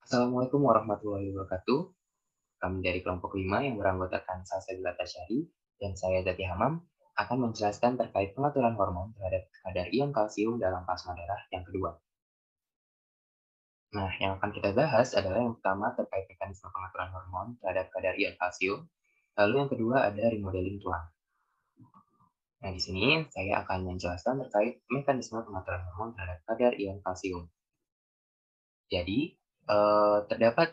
Assalamualaikum warahmatullahi wabarakatuh. Kami dari kelompok 5 yang beranggotakan Salsabila Tasyari dan saya Zaki Hamam akan menjelaskan terkait pengaturan hormon terhadap kadar ion kalsium dalam plasma darah yang kedua. Nah, yang akan kita bahas adalah yang pertama terkait mekanisme pengaturan hormon terhadap kadar ion kalsium. Lalu yang kedua ada remodeling tulang. Nah, di sini saya akan menjelaskan terkait mekanisme pengaturan hormon terhadap kadar ion kalsium. Jadi, terdapat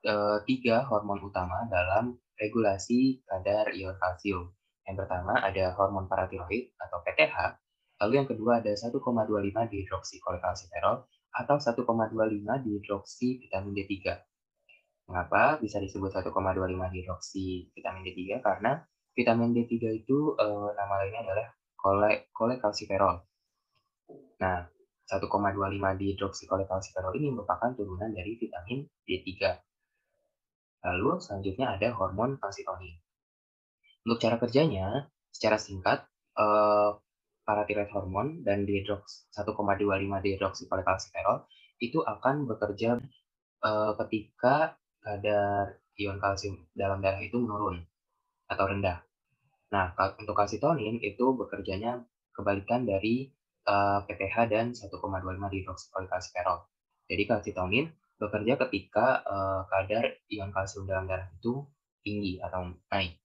3 hormon utama dalam regulasi kadar ion kalsium. Yang pertama ada hormon paratiroid atau PTH, lalu yang kedua ada 1,25 dihidroksikolekalsiferol atau 1,25 dihidroksi vitamin D3. Mengapa bisa disebut 1,25 dihidroksi vitamin D3? Karena vitamin D3 itu nama lainnya adalah kolekalsiferol. Nah, 1,25 dihidroksikolekalsiferol ini merupakan turunan dari vitamin D3. Lalu selanjutnya ada hormon kalsitonin. Untuk cara kerjanya, secara singkat, eee, paratiroid hormon dan 1,25 dihidroksikolekalsiferol itu akan bekerja, ketika kadar ion kalsium dalam darah itu menurun atau rendah. Nah, untuk kalsitonin itu bekerjanya kebalikan dari, PTH dan 1,25 dihidroksikolekalsiferol. Jadi kalsitonin bekerja ketika, kadar ion kalsium dalam darah itu tinggi atau naik.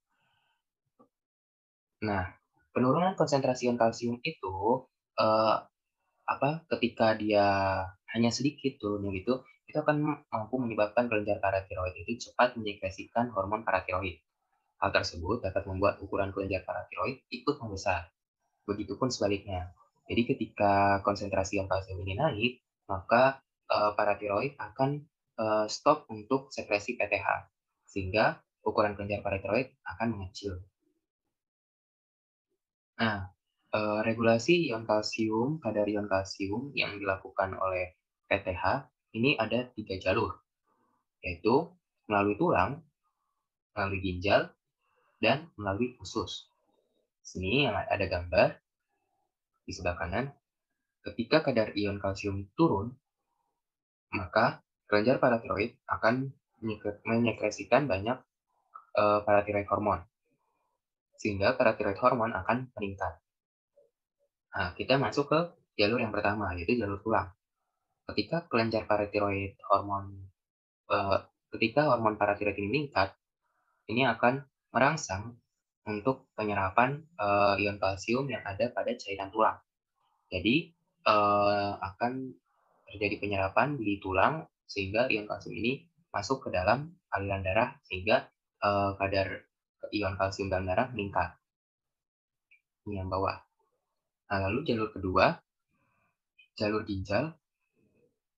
Nah, penurunan konsentrasi ion kalsium itu, eee, ketika dia hanya sedikit turunnya gitu, itu akan mampu menyebabkan kelenjar paratiroid itu cepat menyekresikan hormon paratiroid. Hal tersebut dapat membuat ukuran kelenjar paratiroid ikut membesar. Begitupun sebaliknya. Jadi ketika konsentrasi ion kalsium ini naik, maka, paratiroid akan, stop untuk sekresi PTH, sehingga ukuran kelenjar paratiroid akan mengecil. Nah, regulasi ion kalsium, kadar ion kalsium yang dilakukan oleh PTH ini ada 3 jalur, yaitu melalui tulang, melalui ginjal, dan melalui usus. Sini yang ada gambar di sebelah kanan, ketika kadar ion kalsium turun, maka kelenjar paratiroid akan menyekresikan banyak, paratiroid hormon, sehingga paratiroid hormon akan meningkat. Nah, kita masuk ke jalur yang pertama, yaitu jalur tulang. Ketika kelenjar paratiroid hormon Eee, ketika hormon paratiroid ini meningkat, ini akan merangsang untuk penyerapan, ion kalsium yang ada pada cairan tulang. Jadi, akan terjadi penyerapan di tulang sehingga ion kalsium ini masuk ke dalam aliran darah sehingga, kadar ion kalsium dalam darah meningkat, ini yang bawah. Nah, lalu jalur kedua, jalur ginjal,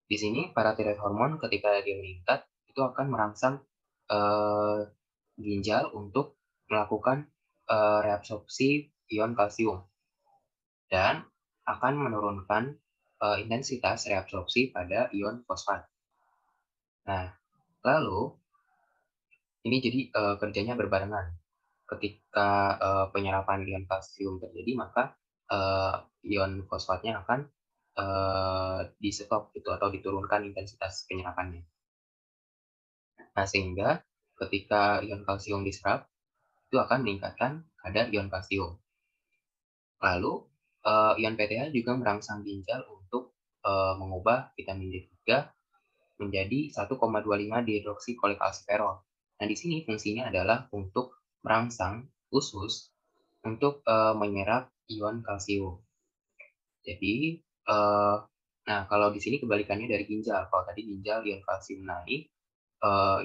di sini paratiroid hormon ketika dia meningkat, itu akan merangsang, eee, ginjal untuk melakukan, reabsorpsi ion kalsium dan akan menurunkan, intensitas reabsorpsi pada ion fosfat. Nah, lalu ini jadi, kerjanya berbarengan. Ketika, penyerapan ion kalsium terjadi, maka, ion fosfatnya akan, di-stop gitu atau diturunkan intensitas penyerapannya. Nah, sehingga ketika ion kalsium diserap, itu akan meningkatkan kadar ion kalsium. Lalu, ion PTH juga merangsang ginjal untuk, mengubah vitamin D3 menjadi 1,25 dihidroksikolekalsiferol. Nah, di sini fungsinya adalah untuk merangsang usus untuk, menyerap ion kalsium. Jadi, nah kalau di sini kebalikannya dari ginjal. Kalau tadi ginjal ion kalsium naik, eee,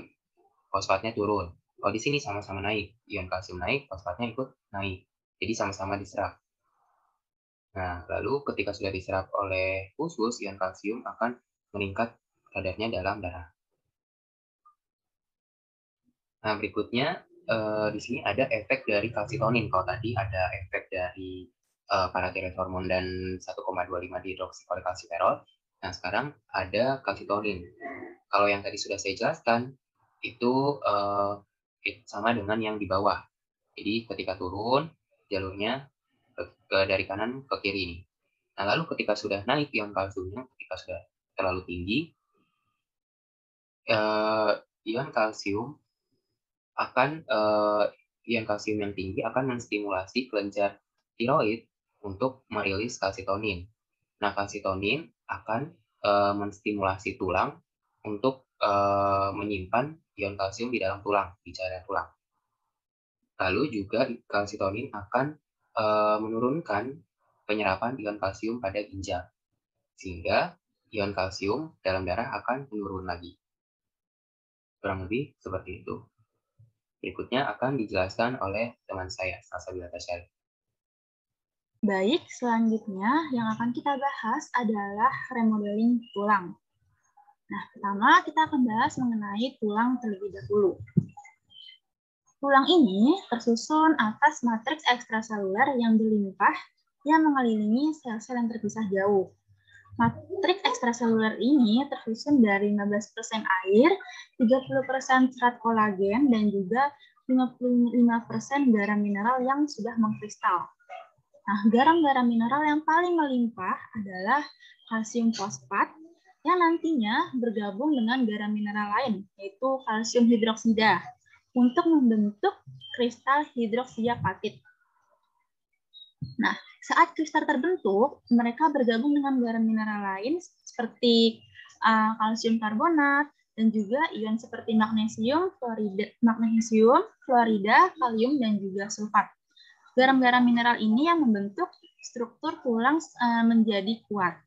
fosfatnya turun. Kalau di sini sama-sama naik, ion kalsium naik, fosfatnya ikut naik. Jadi sama-sama diserap. Nah, lalu ketika sudah diserap oleh usus, ion kalsium akan meningkat kadarnya dalam darah. Nah, berikutnya, di sini ada efek dari kalsitonin. Kalau tadi ada efek dari, paratiroid hormon dan 1,25 dihidroksikolekalsiferol. Nah, sekarang ada kalsitonin. Kalau yang tadi sudah saya jelaskan, itu, sama dengan yang di bawah. Jadi ketika turun, jalurnya dari kanan ke kiri nih. Nah, lalu ketika sudah naik ion kalsiumnya, ketika sudah terlalu tinggi, ion kalsium yang tinggi akan menstimulasi kelenjar tiroid untuk merilis kalsitonin. Nah, kalsitonin akan menstimulasi tulang untuk menyimpan ion kalsium di dalam tulang, di cairan tulang. Lalu juga kalsitonin akan menurunkan penyerapan ion kalsium pada ginjal, sehingga ion kalsium dalam darah akan menurun lagi. Kurang lebih seperti itu. Berikutnya akan dijelaskan oleh teman saya, Salsabila Tasyari. Baik, selanjutnya yang akan kita bahas adalah remodeling tulang. Nah, pertama kita akan bahas mengenai tulang terlebih dahulu. Tulang ini tersusun atas matriks ekstraseluler yang berlimpah yang mengelilingi sel-sel yang terpisah jauh. Matriks ekstraseluler ini tersusun dari 15% air, 30% serat kolagen, dan juga 55% garam mineral yang sudah mengkristal. Nah, garam-garam mineral yang paling melimpah adalah kalsium fosfat yang nantinya bergabung dengan garam mineral lain, yaitu kalsium hidroksida, untuk membentuk kristal hidroksiapatit. Nah, saat kristal terbentuk, mereka bergabung dengan garam mineral lain seperti kalsium karbonat dan juga ion seperti magnesium, fluorida, kalium, dan juga sulfat. Garam-garam mineral ini yang membentuk struktur tulang menjadi kuat.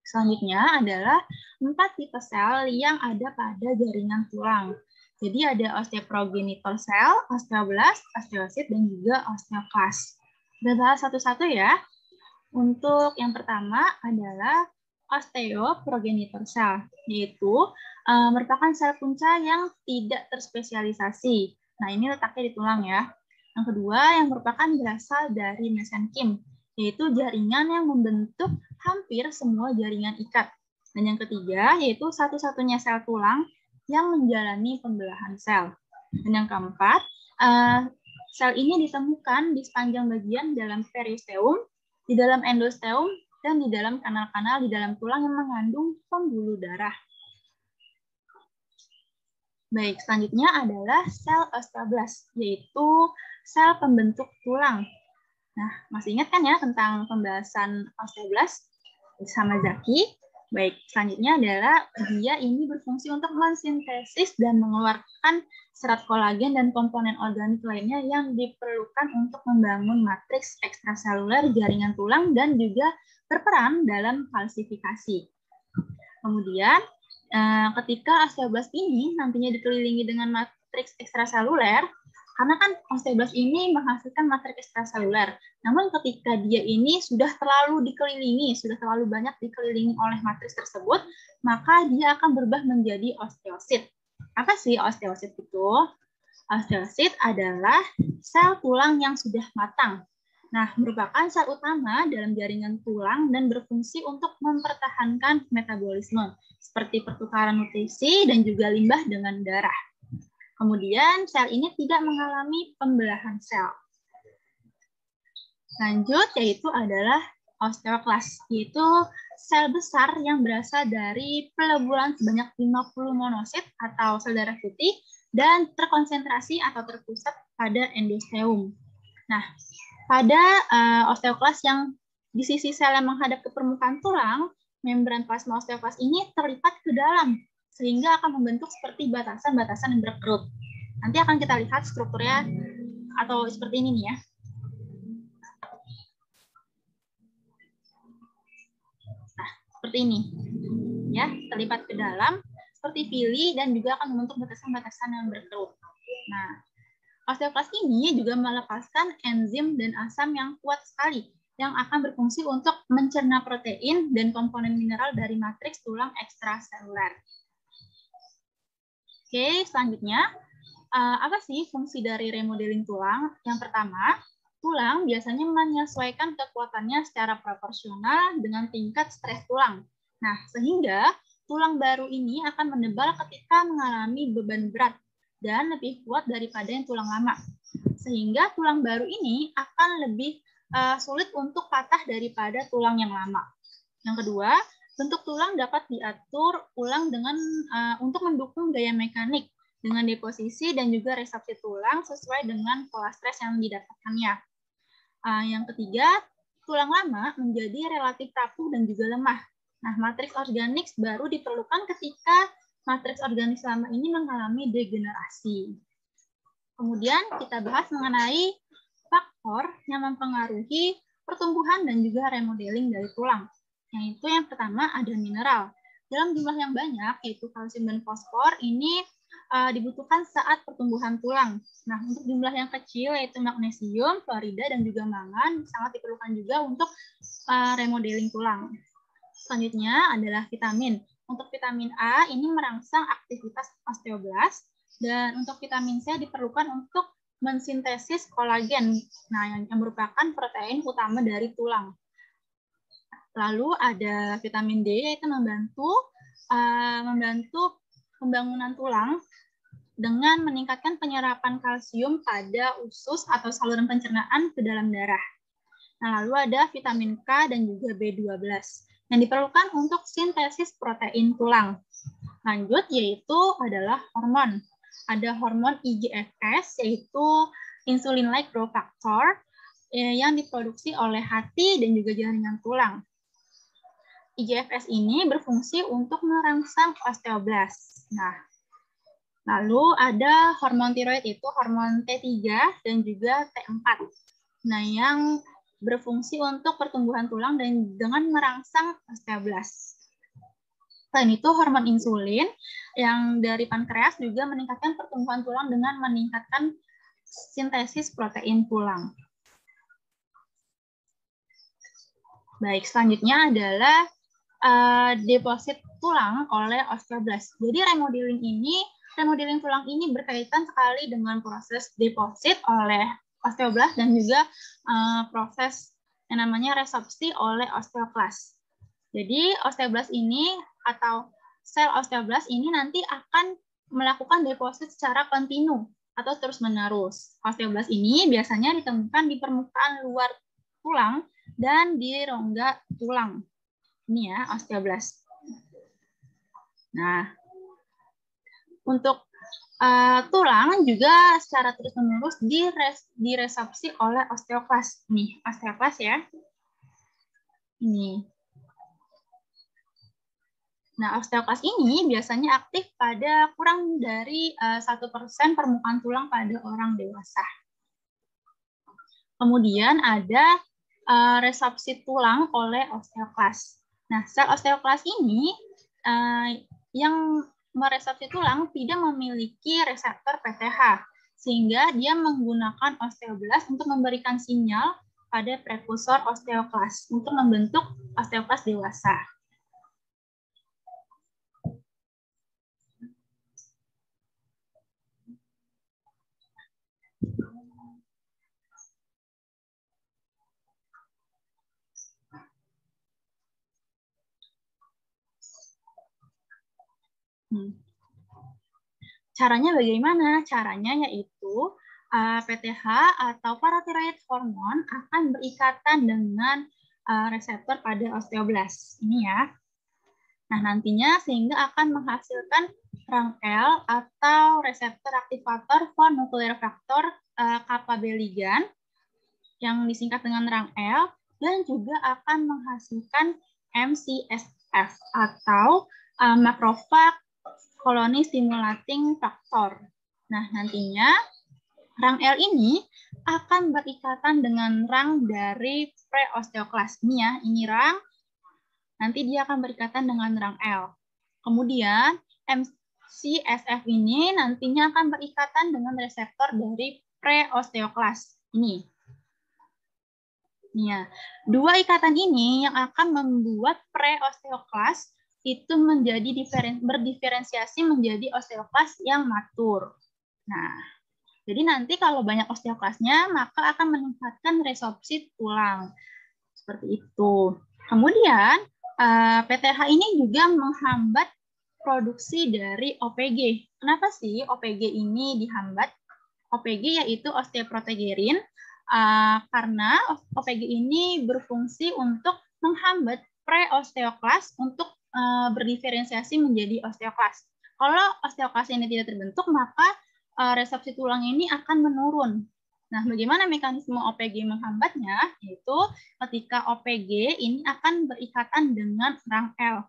Selanjutnya adalah 4 tipe sel yang ada pada jaringan tulang. Jadi ada osteoprogenitor sel, osteoblast, osteosit, dan juga osteoklas. Kita bahas satu-satu ya. Untuk yang pertama adalah osteoprogenitor sel, yaitu merupakan sel punca yang tidak terspesialisasi. Nah, ini letaknya di tulang ya. Yang kedua, yang merupakan berasal dari mesenkim, yaitu jaringan yang membentuk hampir semua jaringan ikat. Dan yang ketiga, yaitu satu-satunya sel tulang yang menjalani pembelahan sel. Dan yang keempat, sel ini ditemukan di sepanjang bagian dalam periosteum, di dalam endosteum, dan di dalam kanal-kanal di dalam tulang yang mengandung pembuluh darah. Baik, selanjutnya adalah sel osteoblast, yaitu sel pembentuk tulang. Nah, masih ingat kan ya tentang pembahasan osteoblast bersama Zaki? Baik, selanjutnya adalah dia ini berfungsi untuk mensintesis dan mengeluarkan serat kolagen dan komponen organik lainnya yang diperlukan untuk membangun matriks ekstraseluler jaringan tulang dan juga berperan dalam kalsifikasi. Kemudian, ketika osteoblast ini nantinya dikelilingi dengan matriks ekstraseluler, karena kan osteoblast ini menghasilkan matriks ekstraseluler. Namun ketika dia ini sudah terlalu dikelilingi, sudah terlalu banyak dikelilingi oleh matriks tersebut, maka dia akan berubah menjadi osteosit. Apa sih osteosit itu? Osteosit adalah sel tulang yang sudah matang. Nah, merupakan sel utama dalam jaringan tulang dan berfungsi untuk mempertahankan metabolisme, seperti pertukaran nutrisi dan juga limbah dengan darah. Kemudian, sel ini tidak mengalami pembelahan sel. Lanjut, yaitu adalah osteoklas, yaitu sel besar yang berasal dari peleburan sebanyak 50 monosit atau sel darah putih dan terkonsentrasi atau terpusat pada endosteum. Nah, pada osteoklas yang di sisi sel yang menghadap ke permukaan tulang, membran plasma osteoklas ini terlipat ke dalam, sehingga akan membentuk seperti batasan-batasan yang berkerut. Nanti akan kita lihat strukturnya atau seperti ini nih ya. Nah, seperti ini. Ya, terlipat ke dalam seperti fili dan juga akan membentuk batasan-batasan yang berkerut. Nah, osteoklas ini juga melepaskan enzim dan asam yang kuat sekali yang akan berfungsi untuk mencerna protein dan komponen mineral dari matriks tulang ekstraseluler. Oke, selanjutnya, apa sih fungsi dari remodeling tulang? Yang pertama, tulang biasanya menyesuaikan kekuatannya secara proporsional dengan tingkat stres tulang. Nah, sehingga tulang baru ini akan menebal ketika mengalami beban berat dan lebih kuat daripada yang tulang lama. Sehingga tulang baru ini akan lebih sulit untuk patah daripada tulang yang lama. Yang kedua, bentuk tulang dapat diatur ulang dengan untuk mendukung gaya mekanik dengan deposisi dan juga resorpsi tulang sesuai dengan pola stres yang didapatkannya. Yang ketiga, tulang lama menjadi relatif rapuh dan juga lemah. Nah, matriks organik baru diperlukan ketika matriks organik lama ini mengalami degenerasi. Kemudian kita bahas mengenai faktor yang mempengaruhi pertumbuhan dan juga remodeling dari tulang. Yaitu yang pertama ada mineral. Dalam jumlah yang banyak, yaitu kalsium dan fosfor, ini dibutuhkan saat pertumbuhan tulang. Nah, untuk jumlah yang kecil, yaitu magnesium, fluorida, dan juga mangan, sangat diperlukan juga untuk remodeling tulang. Selanjutnya adalah vitamin. Untuk vitamin A, ini merangsang aktivitas osteoblast, dan untuk vitamin C diperlukan untuk mensintesis kolagen, nah yang merupakan protein utama dari tulang. Lalu ada vitamin D, yaitu membantu pembangunan tulang dengan meningkatkan penyerapan kalsium pada usus atau saluran pencernaan ke dalam darah. Nah, lalu ada vitamin K dan juga B12 yang diperlukan untuk sintesis protein tulang. Lanjut, yaitu adalah hormon. Ada hormon IGF-1, yaitu insulin-like growth factor, yang diproduksi oleh hati dan juga jaringan tulang. IGF-1 ini berfungsi untuk merangsang osteoblast. Nah, lalu ada hormon tiroid, itu hormon T3 dan juga T4. Nah, yang berfungsi untuk pertumbuhan tulang dan dengan merangsang osteoblast. Selain itu, hormon insulin yang dari pankreas juga meningkatkan pertumbuhan tulang dengan meningkatkan sintesis protein tulang. Baik, selanjutnya adalah deposit tulang oleh osteoblast. Jadi remodeling tulang ini berkaitan sekali dengan proses deposit oleh osteoblast dan juga proses yang namanya resorpsi oleh osteoklast. Jadi osteoblast ini atau sel osteoblast ini nanti akan melakukan deposit secara kontinu atau terus-menerus. Osteoblast ini biasanya ditemukan di permukaan luar tulang dan di rongga tulang. Ini ya, osteoblast. Nah, untuk tulang juga secara terus-menerus diresorpsi oleh osteoklast. Nih, osteoklast ya. Ini. Nah, osteoklast ini biasanya aktif pada kurang dari 1% permukaan tulang pada orang dewasa. Kemudian ada resorpsi tulang oleh osteoklast. Nah, sel osteoklast ini yang meresorpsi tulang tidak memiliki reseptor PTH, sehingga dia menggunakan osteoblast untuk memberikan sinyal pada prekursor osteoklast untuk membentuk osteoklast dewasa. Caranya bagaimana? Caranya yaitu PTH atau paratiroid hormon akan berikatan dengan reseptor pada osteoblast. Ini ya. Nah, nantinya sehingga akan menghasilkan rang L atau reseptor aktivator for nuclear factor kappa B ligand yang disingkat dengan rang L, dan juga akan menghasilkan MCSF atau macrophage colony stimulating factor. Nah, nantinya rang L ini akan berikatan dengan rang dari preosteoklast. Ini ya, ini rang. Nanti dia akan berikatan dengan rang L. Kemudian MCSF ini nantinya akan berikatan dengan reseptor dari preosteoklast. Ini. Ya, dua ikatan ini yang akan membuat preosteoklast itu menjadi berdiferensiasi menjadi osteoklast yang matur. Nah, jadi nanti kalau banyak osteoklastnya, maka akan meningkatkan resorpsi tulang. Seperti itu. Kemudian, PTH ini juga menghambat produksi dari OPG. Kenapa sih OPG ini dihambat? OPG yaitu osteoprotegerin, karena OPG ini berfungsi untuk menghambat preosteoklas untuk berdiferensiasi menjadi osteoklas. Kalau osteoklas ini tidak terbentuk, maka resorpsi tulang ini akan menurun. Nah, bagaimana mekanisme OPG menghambatnya? Yaitu ketika OPG ini akan berikatan dengan rang L.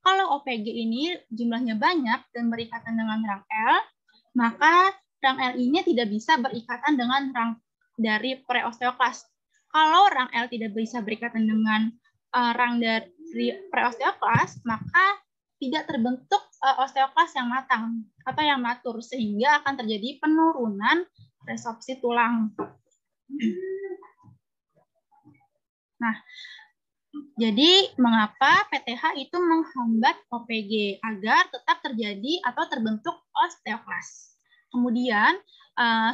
Kalau OPG ini jumlahnya banyak dan berikatan dengan rang L, maka rang L ini tidak bisa berikatan dengan rang dari preosteoklas. Kalau rang L tidak bisa berikatan dengan rang dari preosteoklas, maka tidak terbentuk osteoklas yang matang atau yang matur, sehingga akan terjadi penurunan resorpsi tulang. Nah, jadi mengapa PTH itu menghambat OPG agar tetap terjadi atau terbentuk osteoklas. Kemudian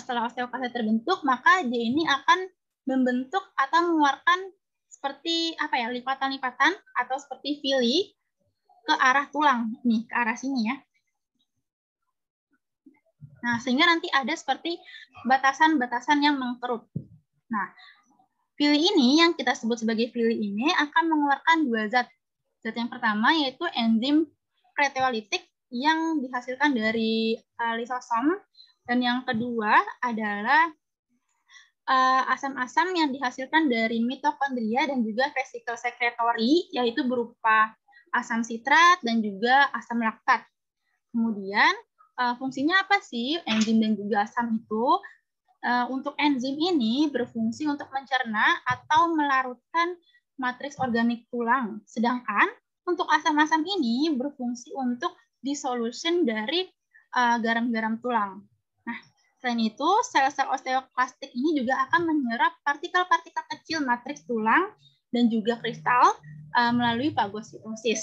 setelah osteoklasnya terbentuk, maka dia ini akan membentuk atau mengeluarkan seperti apa ya, lipatan-lipatan atau seperti villi ke arah tulang, nih ke arah sini ya. Nah, sehingga nanti ada seperti batasan-batasan yang mengkerut. Nah, villi ini yang kita sebut sebagai villi ini akan mengeluarkan dua zat. Zat yang pertama yaitu enzim proteolitik yang dihasilkan dari lisosom, dan yang kedua adalah asam-asam yang dihasilkan dari mitokondria dan juga vesikel sekretory, yaitu berupa asam sitrat dan juga asam laktat. Kemudian fungsinya apa sih enzim dan juga asam itu? Untuk enzim ini berfungsi untuk mencerna atau melarutkan matriks organik tulang. Sedangkan untuk asam-asam ini berfungsi untuk dissolution dari garam-garam tulang. Nah, selain itu, sel-sel osteoklastik ini juga akan menyerap partikel-partikel kecil matriks tulang dan juga kristal melalui fagositosis.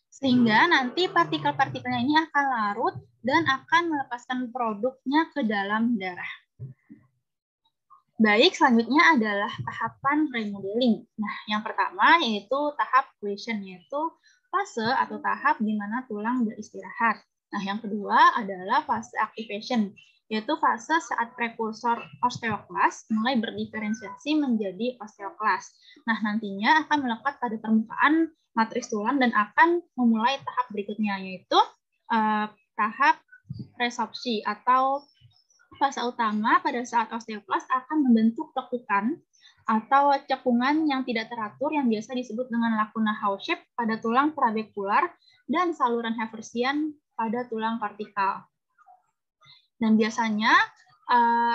Sehingga nanti partikel-partikelnya ini akan larut dan akan melepaskan produknya ke dalam darah. Baik, selanjutnya adalah tahapan remodeling. Nah, yang pertama yaitu tahap quiescent, yaitu fase atau tahap di mana tulang beristirahat. Nah, yang kedua adalah fase activation, yaitu fase saat prekursor osteoklas mulai berdiferensiasi menjadi osteoklas. Nah, nantinya akan melekat pada permukaan matriks tulang dan akan memulai tahap berikutnya, yaitu tahap resorpsi atau fase utama pada saat osteoklas akan membentuk lekukan atau cekungan yang tidak teratur yang biasa disebut dengan lakuna Howe-shape pada tulang trabekular dan saluran Haversian pada tulang kortikal. Dan biasanya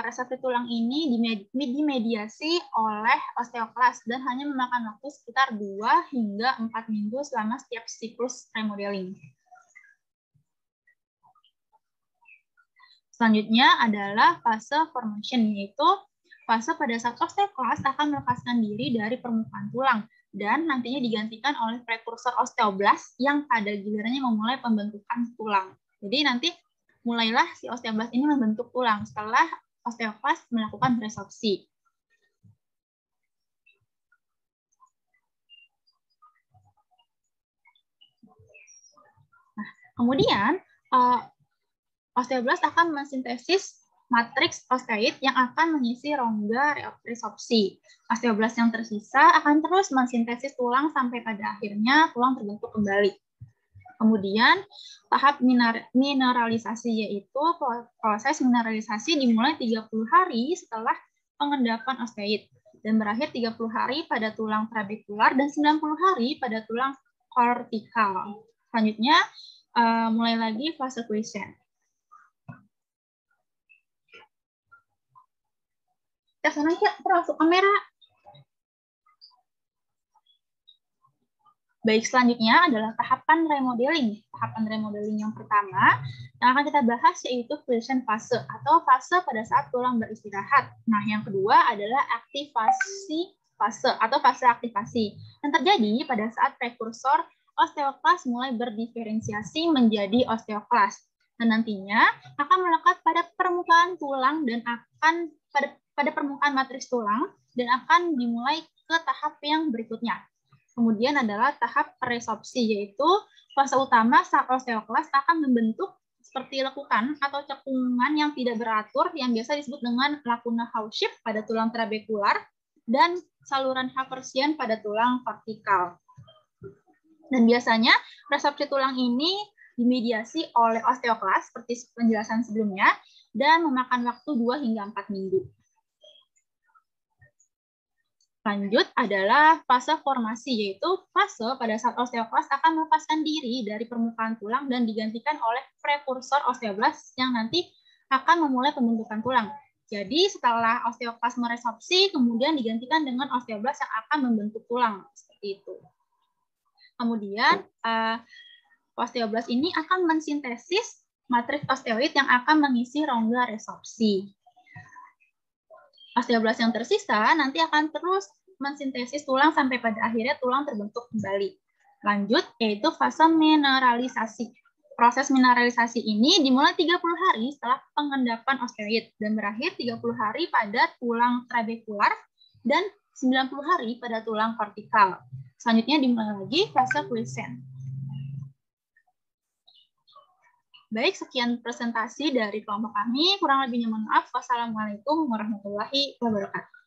resorpsi tulang ini dimediasi oleh osteoklas dan hanya memakan waktu sekitar 2 hingga 4 minggu selama setiap siklus remodeling. Selanjutnya adalah fase formation, yaitu fase pada saat osteoklas akan melepaskan diri dari permukaan tulang dan nantinya digantikan oleh prekursor osteoblast yang pada gilirannya memulai pembentukan tulang. Jadi nanti mulailah si osteoblast ini membentuk tulang setelah osteoklas melakukan resorpsi. Nah, kemudian osteoblast akan mensintesis matriks osteoid yang akan mengisi rongga resorpsi. Osteoblast yang tersisa akan terus mensintesis tulang sampai pada akhirnya tulang terbentuk kembali. Kemudian tahap mineralisasi, yaitu proses mineralisasi dimulai 30 hari setelah pengendapan osteoid dan berakhir 30 hari pada tulang trabekular dan 90 hari pada tulang kortikal. Selanjutnya mulai lagi fase quiescent. Termasuk kamera. Baik, selanjutnya adalah tahapan remodeling. Tahapan remodeling yang pertama yang akan kita bahas yaitu quiescent fase atau fase pada saat tulang beristirahat. Nah, yang kedua adalah aktivasi fase atau fase aktivasi yang terjadi pada saat prekursor osteoklas mulai berdiferensiasi menjadi osteoklas. Dan nantinya akan melekat pada permukaan tulang dan akan pada permukaan matriks tulang dan akan dimulai ke tahap yang berikutnya. Kemudian adalah tahap resorpsi, yaitu fase utama saat osteoklas akan membentuk seperti lekukan atau cekungan yang tidak beratur yang biasa disebut dengan lacuna house shape pada tulang trabekular dan saluran Haversian pada tulang vertikal. Dan biasanya resorpsi tulang ini dimediasi oleh osteoklas seperti penjelasan sebelumnya dan memakan waktu 2 hingga 4 minggu. Lanjut adalah fase formasi, yaitu fase pada saat osteoklas akan melepaskan diri dari permukaan tulang dan digantikan oleh prekursor osteoblast yang nanti akan memulai pembentukan tulang. Jadi setelah osteoklas meresorpsi, kemudian digantikan dengan osteoblast yang akan membentuk tulang. Seperti itu. Kemudian osteoblast ini akan mensintesis matriks osteoid yang akan mengisi rongga resorpsi. Osteoblast yang tersisa nanti akan terus mensintesis tulang sampai pada akhirnya tulang terbentuk kembali. Lanjut, yaitu fase mineralisasi. Proses mineralisasi ini dimulai 30 hari setelah pengendapan osteoid dan berakhir 30 hari pada tulang trabekular dan 90 hari pada tulang vertikal. Selanjutnya dimulai lagi fase quiescent. Baik, sekian presentasi dari kelompok kami. Kurang lebihnya mohon maaf. Wassalamualaikum warahmatullahi wabarakatuh.